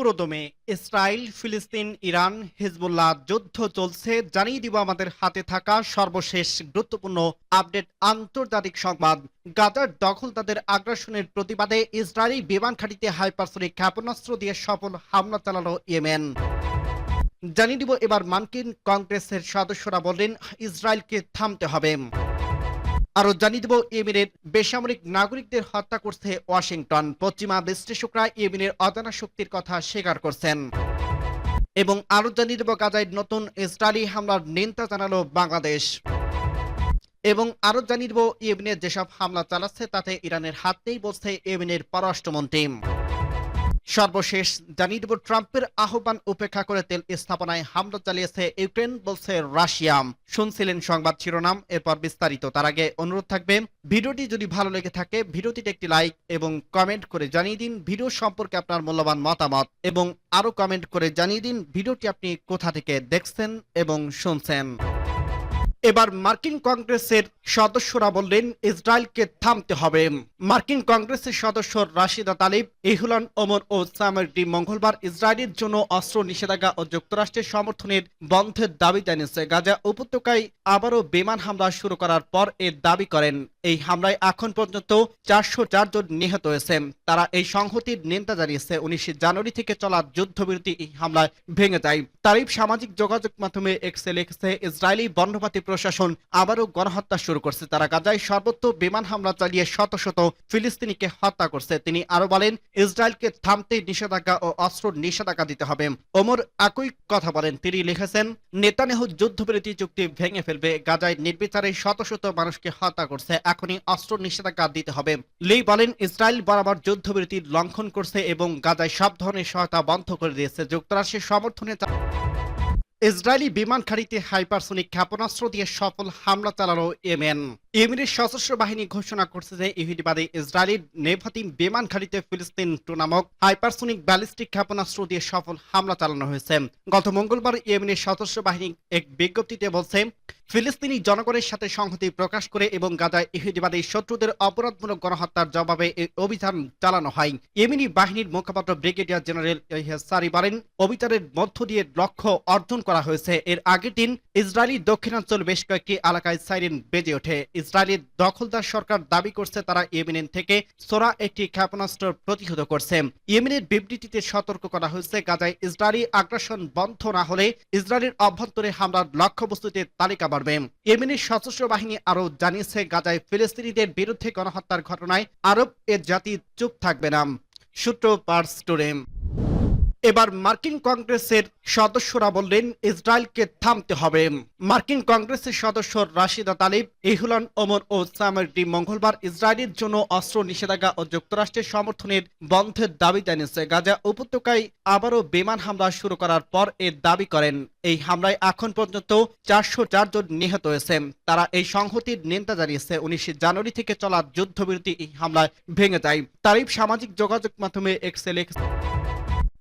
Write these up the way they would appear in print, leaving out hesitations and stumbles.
পুরোদমে ইসরায়েল, ফিলিস্তিন, Iran, Hezbollah যুদ্ধ চলছে। জানিয়ে দিব আমাদের হাতে থাকা সর্বশেষ গুরুত্বপূর্ণ আপডেট আন্তর্জাতিক সংবাদ। গাজার দখলদারদের আগ্রাসনের প্রতিবাদে ইসরায়েলি বিমান ঘাঁটিতে হাইপারসনিক ক্ষেপণাস্ত্র দিয়ে সফল হামলা চালালো ইয়েমেন। জানিয়ে দিব এবার মার্কিন কংগ্রেসের সদস্যরা বললেন ইসরায়েলকে থামতে হবে। আরো জানিয়ে দেব ইয়েমেনের বেসামরিক নাগরিকদের হত্যা করছে ওয়াশিংটন। পশ্চিমা বিশ্লেষকরা ইয়েমেনের অজানা শক্তির কথা স্বীকার করছেন। এবং আরো জানিয়ে দেব গাজায় নতুন ইসরায়েলি হামলার নিন্দা জানালো বাংলাদেশ। এবং আরো জানিয়ে দেব ইয়েমেনের যেসব হামলা চালাচ্ছে তাতে ইরানের হাত নেই বলছে ইয়েমেনের পররাষ্ট্রমন্ত্রী। সর্বশেষ জানিয়ে দেব ট্রাম্পের আহ্বান উপেক্ষা করে তেল স্থাপনায় হামলা চালিয়েছে ইউক্রেন বলছে রাশিয়া। শুনছিলেন সংবাদ শিরোনাম, এরপর বিস্তারিত। তার আগে অনুরোধ থাকবে ভিডিওটি যদি ভালো লেগে থাকে ভিডিওটিতে একটি লাইক এবং কমেন্ট করে জানিয়ে দিন ভিডিও সম্পর্কে আপনার মূল্যবান মতামত, এবং আরো কমেন্ট করে জানিয়ে দিন ভিডিওটি আপনি কোথা থেকে দেখছেন এবং শুনছেন। এবার মার্কিন কংগ্রেসের সদস্যরা বললেন ইসরায়েলকে থামতে হবে। মার্কিন কংগ্রেসের সদস্য রাশিদা তালিব, ইহুলান ওমর ও সামারডি মঙ্গলবার ইসরায়েলের জন্য অস্ত্র নিষেধাজ্ঞা ও যুক্তরাষ্ট্রের সমর্থনের বন্ধের দাবি জানিয়েছে। গাজা উপত্যকায় আবারও বিমান হামলা শুরু করার পর এর দাবি করেন এই হামলায় এখন পর্যন্ত 404 জন নিহত হয়েছে। তারা এই সংহতির নিন্দা জানিয়েছে। 19 জানুয়ারি থেকে চলা যুদ্ধবিরতি এই হামলায় ভেঙে যায়। তারিফ সামাজিক যোগাযোগ মাধ্যমে এক্সে লিখেছে ইসরায়েলি বর্ণবাদী প্রশাসন আবারও গণহত্যা শুরু করছে। তারা গাজায় সর্বত্র বিমান হামলা চালিয়ে শত শত ফিলিস্তিনিকে হত্যা করছে। তিনি আরো বলেন ইসরায়েলকে থামতে নিষেধাজ্ঞা ও অস্ত্র নিষেধাজ্ঞা দিতে হবে। ওমর একই কথা বলেন। তিনি লিখেছেন নেতানিয়াহু যুদ্ধবিরতি চুক্তি ভেঙে ফেলবে, গাজায় নির্বিচারে শত শত মানুষকে হত্যা করছে, এখনই অস্ত্র নিষেধাজ্ঞা দিতে হবে। লি বলেন ইসরায়েল বরাবর যুদ্ধবিরতির লঙ্ঘন করছে এবং গাজায় সব ধরনের সহায়তা বন্ধ করে দিয়েছে। যুক্তরাষ্ট্রের সমর্থনে ইসরায়েলি বিমান ঘাঁটিতে হাইপারসনিক ক্ষেপণাস্ত্র দিয়ে সফল হামলা চালালো ইয়েমেন। ইয়েমেনের সশস্ত্র বাহিনী ঘোষণা করছে যে ইহুদিবাদী ইসরায়েলি নেভাতিম বিমান ঘাঁটিতে ফিলিস্তিন 2 নামক হাইপারসনিক ব্যালিস্টিক ক্ষেপণাস্ত্র দিয়ে সফল হামলা চালানো হয়েছে। গত মঙ্গলবার ইয়েমেনের সশস্ত্র বাহিনী এক বিজ্ঞপ্তিতে বলছে ফিলিস্তিনি জনগণের সাথে সংহতি প্রকাশ করে এবং গাজায় ইহুদিবাদী শত্রুদের অপরাধমূলক গণহত্যার জবাবে এই অভিযান চালানো হয়। ইয়েমেনি বাহিনীর মুখপাত্র ব্রিগেডিয়ার জেনারেল ইয়াহিয়া সারি বলেন অভিযানের মধ্য দিয়ে লক্ষ্য অর্জন করা হয়েছে। এর আগের দিন ইসরায়েলি দক্ষিণাঞ্চল বেশ কয়েকটি এলাকায় সাইরেন বেজে ওঠে। ইসরায়েলের দখলদার সরকার দাবি করছে তারা ইয়েমেন থেকে সোরা একটি ক্ষেপণাস্ত্র প্রতিহত করছে। ইয়েমেনের বিবৃতিতে সতর্ক করা হয়েছে গাজায় ইসরায়েলি আগ্রাসন বন্ধ না হলে ইসরায়েলের অভ্যন্তরে হামলার লক্ষ্যবস্তুতে তালিকা বাড়বে। ইয়েমেনের সশস্ত্র বাহিনী আরো জানিয়েছে গাজায় ফিলিস্তিনিদের বিরুদ্ধে গণহত্যার ঘটনায় আরব এর জাতি চুপ থাকবে না। সূত্র পার্স টুডে। এবার মার্কিন কংগ্রেসের সদস্যরা বললেন ইসরায়েলকে থামতে হবে। মার্কিন কংগ্রেসের সদস্য রাশিদা তালিব, ইহুলান ওমর ও সামারডি মঙ্গলবার ইসরায়েলের জন্য অস্ত্র নিষেধাজ্ঞা ও যুক্তরাষ্ট্রের সমর্থনের বন্ধের দাবি জানিয়েছে। গাজা উপত্যকায় আবারও বিমান হামলা শুরু করার পর এর দাবি করেন এই হামলায় এখন পর্যন্ত 404 জন নিহত হয়েছে। তারা এই সংহতির নিন্দা জানিয়েছে। 19 জানুয়ারি থেকে চলা যুদ্ধবিরতি এই হামলায় ভেঙে যায়। তারিফ সামাজিক যোগাযোগ মাধ্যমে এক্সে লিখেছে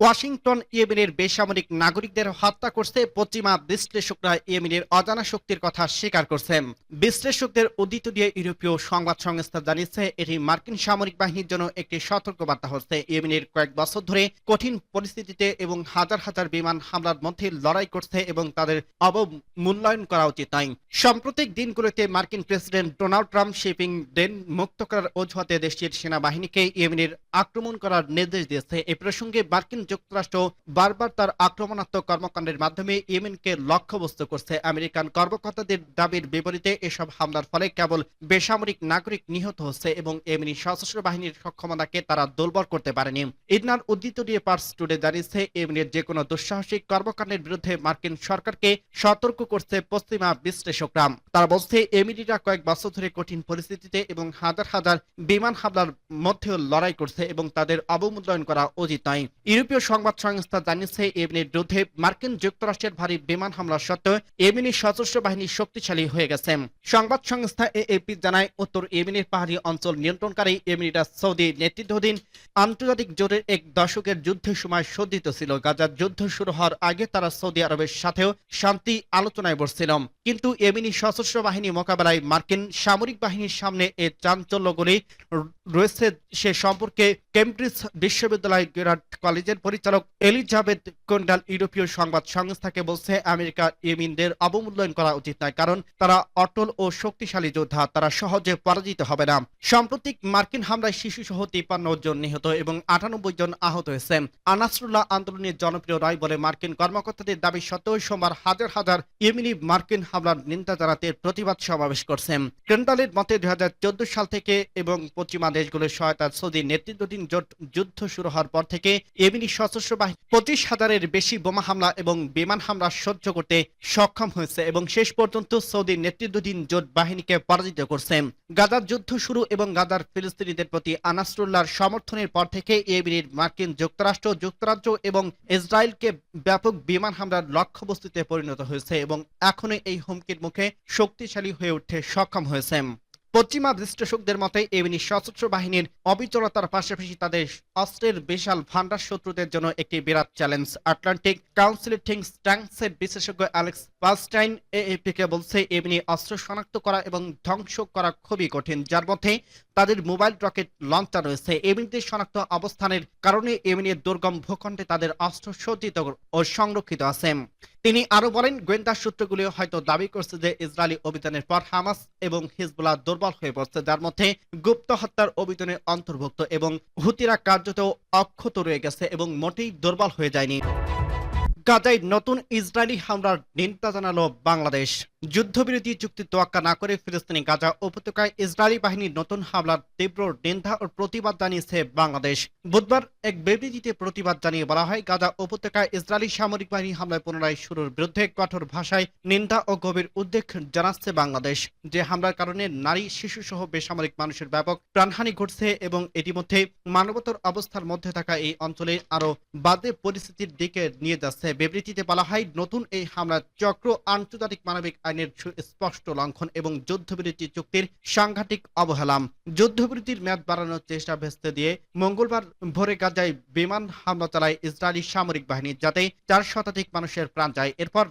ওয়াশিংটন ইয়েমেনের বেসামরিক নাগরিকদের হত্যা করছে। পশ্চিমা বিশ্লেষকরা ইয়েমেনের অজানা শক্তির কথা স্বীকার করছেন। বিশ্লেষকদের উদ্ধৃতি দিয়ে ইউরোপীয় সংবাদ সংস্থা জানিয়েছে এটি মার্কিন সামরিক বাহিনীর জন্য একটি সতর্কবার্তা হচ্ছে। ইয়েমেনের কয়েক বছর ধরে কঠিন পরিস্থিতিতে এবং হাজার হাজার বিমান হামলার মধ্যে লড়াই করছে এবং তাদের অবমূল্যায়ন করা উচিত নয়। সাম্প্রতিক দিনগুলোতে মার্কিন প্রেসিডেন্ট ডোনাল্ড ট্রাম্প শিপিং ডেন মুক্ত করার অজুহাতে দেশটির সেনাবাহিনীকে ইয়েমেনের আক্রমণ করার নির্দেশ দিয়েছে। এ প্রসঙ্গে মার্কিন যুক্তরাষ্ট্র বারবার তার আক্রমণাত্মক কর্মকাণ্ডের মাধ্যমে ইয়েমেনকে লক্ষ্যবস্তু করছে। আমেরিকান কর্মকর্তাদের দাবির বিপরীতে এসব হামলার ফলে কেবল বেসামরিক নাগরিক নিহত হচ্ছে এবং ইয়েমেনি সশস্ত্র বাহিনীর সক্ষমতাকে তারা দুর্বল করতে পারেনি। ইডনার উদ্ধৃত দিয়ে পার্স টুডে জানিয়েছে ইয়েমেনের যে কোনো দুঃসাহসিক কর্মকাণ্ডের বিরুদ্ধে মার্কিন সরকারকে সতর্ক করছে পশ্চিমা বিশ্লেষকরা। তারা বলছে ইয়েমেনিরা কয়েক বছর ধরে কঠিন পরিস্থিতিতে এবং হাজার হাজার বিমান হামলার মধ্যেও লড়াই করছে এবং তাদের অবমূল্যায়ন করা উচিত নয়। ইউরোপীয় সংবাদ সংস্থা জানিয়েছে ইয়েমেনের বিরুদ্ধে মার্কিন যুক্তরাষ্ট্রের ভারী বিমান হামলা সত্ত্বেও ইয়েমেনি সশস্ত্র বাহিনী শক্তিশালী হয়ে গেছে। সংবাদ সংস্থা এএপি জানায় উত্তর ইয়েমেনের পাহাড়ি অঞ্চল নিয়ন্ত্রণকারী ইয়েমেনিরা সৌদি নেতৃত্বাধীন আন্তর্জাতিক জোটের এক দশকের যুদ্ধের সময় সজ্জিত ছিল। গাজার যুদ্ধ শুরু হওয়ার আগে তারা সৌদি আরবের সাথেও শান্তি আলোচনায় বসছিল, কিন্তু ইয়েমেনি সশস্ত্র বাহিনী মোকাবেলায় মার্কিন সামরিক বাহিনীর সামনে এ চাঞ্চল্যগুলি রয়েছে সে সম্পর্কে কেমব্রিজ বিশ্ববিদ্যালয় গেরার্ড কলেজের পরিচালক এলিজাবেথ কোন্ডাল ইউরোপীয় সংবাদ সংস্থাকে বলছে আমেরিকা ইয়েমেনদের অবমূল্যায়ন করা উচিত নয়, কারণ তারা অটল ও শক্তিশালী যোদ্ধা, তারা সহজে পরাজিত হবে না। সাম্প্রতিক মার্কিন হামলায় শিশুসহ 53 জন নিহত এবং 98 জন আহত হয়েছে। আনাসরুল্লাহ আন্দোলনের জনপ্রিয় নয় বলে মার্কিন কর্মকর্তাদের দাবি সত্ত্বেও সোমবার হাজার হাজার ইয়েমেনি মার্কিন হামলার নিন্দা জানাতে প্রতিবাদ সমাবেশ করছেন। কোন্ডালের মতে 2014 সাল থেকে এবং পশ্চিমা দেশগুলোর সহায়তায় সৌদি নেতৃত্বাধীন জোট যুদ্ধ শুরু হওয়ার পর থেকে ইয়েমেনি সশস্ত্র বাহিনী 25,000-এর বেশি বোমা হামলা এবং বিমান হামলা সহ্য করতে সক্ষম হয়েছে এবং শেষ পর্যন্ত সৌদি নেতৃত্বাধীন জোট বাহিনীকে পরাজিত করছে। গাজার যুদ্ধ শুরু এবং গাজার ফিলিস্তিনিদের প্রতি আনাসরুল্লাহর সমর্থনের পর থেকে ইয়েমেনের মার্কিন যুক্তরাজ্য এবং ইসরায়েলকে ব্যাপক বিমান হামলার লক্ষ্যবস্তুতে পরিণত হয়েছে এবং এখনই এই হুমকির মুখে শক্তিশালী হয়ে উঠতে সক্ষম হয়েছে। পশ্চিমা বিশ্লেষকদের মতে ইয়েমেনি সশস্ত্র বাহিনীর অবিচলতার পাশাপাশি তাদের অস্ত্রের বিশাল ভান্ডার শত্রুদের জন্য একটি বিরাট চ্যালেঞ্জ। আটলান্টিক কাউন্সিলের থিঙ্ক ট্যাঙ্কসের বিশেষজ্ঞ অ্যালেক্স পালস্টাইন এএপিকে বলছে ইয়েমেনি অস্ত্র শনাক্ত করা এবং ধ্বংস করা খুবই কঠিন, যার মধ্যে তাদের মোবাইল রকেট লঞ্চার রয়েছে। ইয়েমেনিদের শনাক্ত অবস্থানের কারণে ইয়েমেনের দুর্গম ভূখণ্ডে তাদের অস্ত্র সজ্জিত ও সংরক্ষিত আছে। তিনি আরো বলেন, গোয়েন্দা সূত্রগুলি হয়তো দাবি করছে যে ইসরায়েলি অভিযানের পর হামাস এবং হিজবুল্লাহ দুর্বল হয়ে পড়ছে, যার মধ্যে গুপ্ত হত্যার অভিযানের অন্তর্ভুক্ত, এবং হুতিরা কার্যত অক্ষত রয়ে গেছে এবং মোটেই দুর্বল হয়ে যায়নি। গাজায় নতুন ইসরায়েলি হামলার নিন্দা জানালো বাংলাদেশ। যুদ্ধবিরতি চুক্তি তোয়াক্কা না করে ফিলিস্তিনি গাজা উপত্যকায় ইসরায়েলি বাহিনীর নতুন হামলার তীব্র নিন্দা ও প্রতিবাদ জানিয়েছে বাংলাদেশ। বুধবার এক বিবৃতিতে প্রতিবাদ জানিয়ে বলা হয়, গাজা উপত্যকায় ইসরায়েলি সামরিক বাহিনী হামলায় পুনরায় শুরুর বিরুদ্ধে কঠোর ভাষায় নিন্দা ও গভীর উদ্বেগ জানাচ্ছে বাংলাদেশ। যে হামলার কারণে নারী, শিশু সহ বেসামরিক মানুষের ব্যাপক প্রাণহানি ঘটছে এবং ইতিমধ্যে মানবতার অবস্থার মধ্যে থাকা এই অঞ্চলে আরো বাদে পরিস্থিতির দিকে নিয়ে যাচ্ছে। বিবৃতিতে বলা হয়, নতুন এই হামলার চক্র আন্তর্জাতিক মানবিক আইনের স্পষ্ট লঙ্ঘন এবং যুদ্ধবিরতি চুক্তির সাংঘাতিক অবহেলা। যুদ্ধবিরতির মেয়াদ বাড়ানোর চেষ্টা ভেস্তে দিয়ে মঙ্গলবার ভোরে গাজায় বিমান হামলা চালায় ইসরায়েলি সামরিক বাহিনী, যাতে 4 শতাধিক মানুষের প্রাণ যায়। এরপর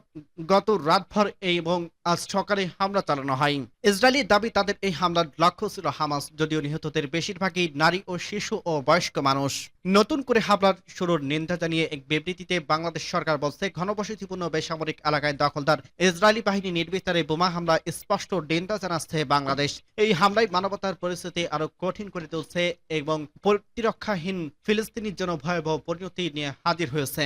গত রাতভর এবং আজ সকালে হামলা চালানো হয়। ইসরায়েলি দাবি, তাদের এই হামলার লক্ষ্য ছিল হামাস, যদিও নিহতদের বেশিরভাগই নারী ও শিশু ও বয়স্ক মানুষ। নতুন করে হামলার শুরুর নিন্দা জানিয়ে এক বিবৃতিতে বাংলাদেশ সরকার বলছে, ঘনবসতিপূর্ণ বেসামরিক এলাকায় দখলদার ইসরায়েলি বাহিনী নির্বিচারে বোমা হামলা স্পষ্ট নিন্দা জানাচ্ছে বাংলাদেশ। এই হামলায় মানবতার পরিস্থিতি আরো কঠিন করে তুলছে এবং প্রতিরক্ষাহীন ফিলিস্তিনির জন্য ভয়াবহ পরিণতি নিয়ে হাজির হয়েছে।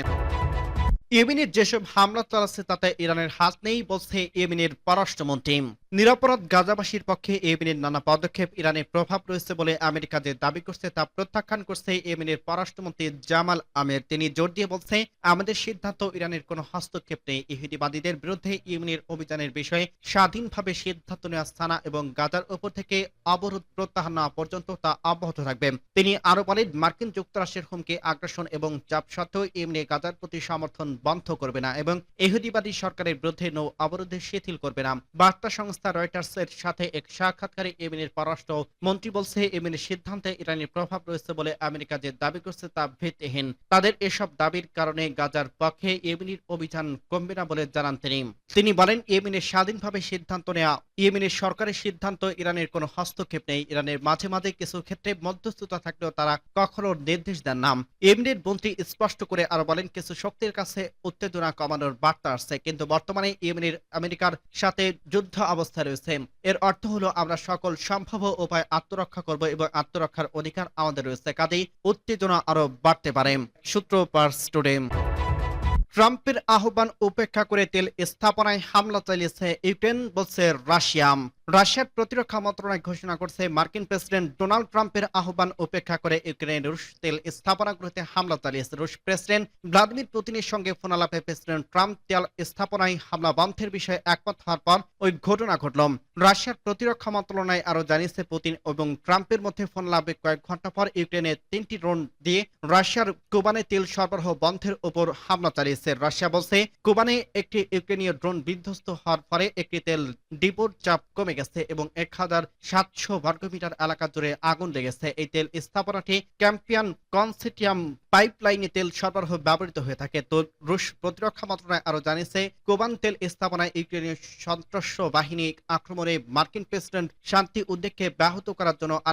ইয়েমেনের যেসব হামলা চালাচ্ছে তাতে ইরানের হাত নেই বলছে ইয়েমেনের পররাষ্ট্রমন্ত্রী। নিরপরাধ গাজাবাসীর পক্ষে ইয়েমেনের নানা পদক্ষেপ ইরানের প্রভাব রয়েছে বলে আমেরিকা যে দাবি করছে তা প্রত্যাখ্যান করছে ইয়েমেনের পররাষ্ট্রমন্ত্রী জামাল আমের। তিনি জোর দিয়ে বলছে, আমাদের সিদ্ধান্ত ইরানের কোনো হস্তক্ষেপ নেই। ইহুদিবাদীদের বিরুদ্ধে ইয়েমেনের অভিযানের বিষয়ে স্বাধীনভাবে সিদ্ধান্ত নেওয়া স্থানা এবং গাজার উপর থেকে অবরোধ প্রত্যাহার নেওয়া পর্যন্ত তা অব্যাহত থাকবে। তিনি আরো বলেন, মার্কিন যুক্তরাষ্ট্রের হুমকি, আগ্রাসন এবং চাপ সত্ত্বেও ইয়েমেনে গাজার প্রতি সমর্থন বন্ধ করবে না এবং ইহুদিবাদী সরকারের বিরুদ্ধে নৌ অবরোধে শিথিল করবে না। বার্তা সংস্থা রয়টার্সের সাথে এক সাক্ষাৎকারে ইয়েমেনের পররাষ্ট্র মন্ত্রী বলছে, ইয়েমেনের সিদ্ধান্তে ইরানের প্রভাব রয়েছে বলে আমেরিকা যে দাবি করছে তা ভিত্তিহীন। তাদের এসব দাবির কারণে গাজার পক্ষে ইয়েমেনের অভিযান কমবে না বলে জানান তিনি বলেন, ইয়েমেনের স্বাধীনভাবে সিদ্ধান্ত নেওয়া, ইয়েমেনের সরকারের সিদ্ধান্ত, ইরানের কোনো হস্তক্ষেপ নেই। ইরানের মাঝে মাঝে কিছু ক্ষেত্রে মধ্যস্থতা থাকলেও তারা কখনো নির্দেশ দেন না। ইয়েমেনের মন্ত্রী স্পষ্ট করে আরো বলেন, কিছু শক্তির কাছে উত্তেজনা কমানোর বার্তা আসছে, কিন্তু বর্তমানে ইয়েমেনের আমেরিকার সাথে যুদ্ধ অবস্থা রয়েছে। এর অর্থ হলো আমরা সকল সম্ভাব্য উপায় আত্মরক্ষা করব এবং আত্মরক্ষার অধিকার আমাদের রয়েছে, কাজেই উত্তেজনা আরো বাড়তে পারে। সূত্র পার্স টুডে। ট্রাম্পের আহ্বান উপেক্ষা করে তেল স্থাপনায় হামলা চালিয়েছে ইউক্রেন বলছে রাশিয়া। রাশিয়ার প্রতিরক্ষা মন্ত্রণালয় ঘোষণা করছে, মার্কিন প্রেসিডেন্ট ডোনাল্ড ট্রাম্পের আহ্বান উপেক্ষা করে ইউক্রেনের রুশ তেল স্থাপনাগুলোতে হামলা চালিয়েছে। রুশ প্রেসিডেন্ট ভ্লাদিমির পুতিনের সঙ্গে ফোনালাপে প্রেসিডেন্ট ট্রাম্প তেল স্থাপনায় হামলা বন্ধের বিষয়ে একমত হওয়ার পর ওই ঘটনা ঘটল। রাশিয়ার প্রতিরক্ষা মন্ত্রণালয় আরো জানিয়েছে, পুতিন এবং ট্রাম্পের মধ্যে ফোনালাপে কয়েক ঘন্টা পর ইউক্রেনে 3টি ড্রোন দিয়ে রাশিয়ার কুবানে তেল সরবরাহ বন্ধের উপর হামলা চালিয়েছে। রাশিয়া বলছে, কুবানে একটি ইউক্রেনীয় ড্রোন বিধ্বস্ত হওয়ার পরে একটি তেল ডিপোর চাপ কমে গেছে এবং 1700 বর্গমিটার এলাকা জুড়ে আগুন লেগেছে। এই তেল স্থাপনাটি ক্যাম্পিয়ান কনসেটিয়াম পাইপলাইনে তেল সরবরাহ ব্যবহৃত হয়ে থাকে। তো রুশ প্রতিরক্ষা মন্ত্রণালয় আরো জানিয়েছে, কুবান তেল স্থাপনায় ইউক্রেনীয় সন্ত্রাস বাহিনী আক্রমণে মার্কিন প্রেসিডেন্ট শান্তি উদ্যোগকে ব্যাহত করার জন্য